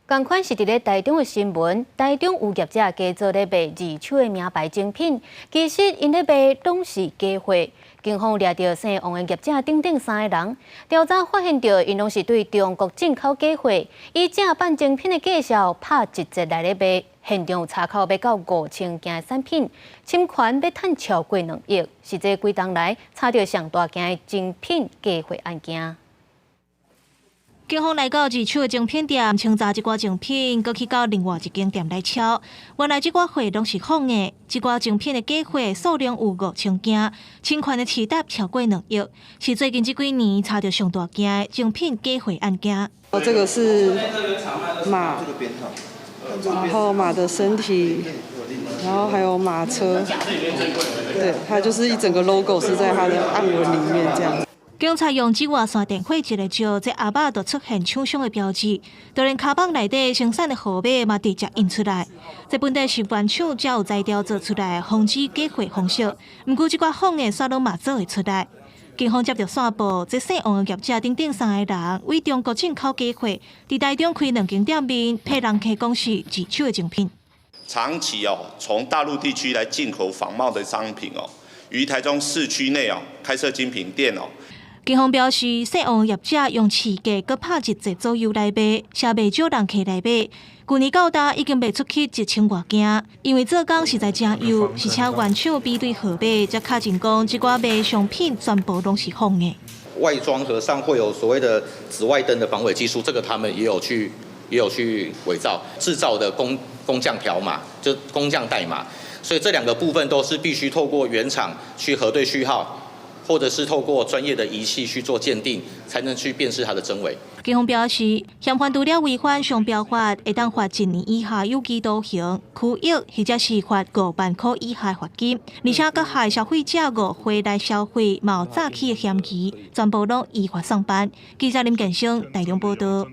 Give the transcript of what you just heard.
同款是伫咧台中的新闻，台中有业者加做咧卖二手的名牌精品，其实因咧卖拢是假货。警方抓到姓王的业者等3个人，调查发现到因拢是对中国进口假货，以正版精品的介绍拍一折来咧卖。现场有查扣要到5000件的产品，侵权要赚超过2亿，是这几冬来查到上大件的精品假货案件。 警方来到二手的精品店，清查一寡精品，搁去到另外一间店来敲。原来这寡货拢是仿的，这寡精品的假货数量有5000件，侵权的市值超过2亿，是最近这几年查到上大件的精品假货案件。这个是马，然后马的身体，然后还有马车，对，它就是一整个 logo 是在它的暗纹里面这样。 警察用紫外线电火一个照，这阿爸就出现抢伤的标志，就连卡邦内底生产的号码嘛直接印出来。这本地是原厂才有材料做出来，防止假货方式。不过这寡仿的煞拢嘛做会出来。警方接到线报，这姓王的业者等3个人为中国进口假货，伫台中开2间店面，骗人客讲是二手的精品。长期从大陆地区来进口仿冒的商品于台中市区内开设精品店警方表示，姓王业者用市价搁拍1折左右来卖，写袂少人客来买。去年到达已经卖出去1000多件，因为做工实在真优，而且原厂比对号码，才确认讲这寡卖商品全部拢是仿的。外装盒上会有所谓的紫外灯的防伪技术，这个他们也有去伪造，制造的工匠条码就工匠代码，所以这2个部分都是必须透过原厂去核对序号。 或者是透过专业的仪器去做鉴定，才能去辨识它的真伪。警方表示，嫌犯除了违反商标法，会当罚1年以下有期徒刑、拘役，或者是罚5万块以下罚金，而且佮害消费者误会来消费，有诈欺的嫌疑，全部拢依法上班。记者林建生台中报道。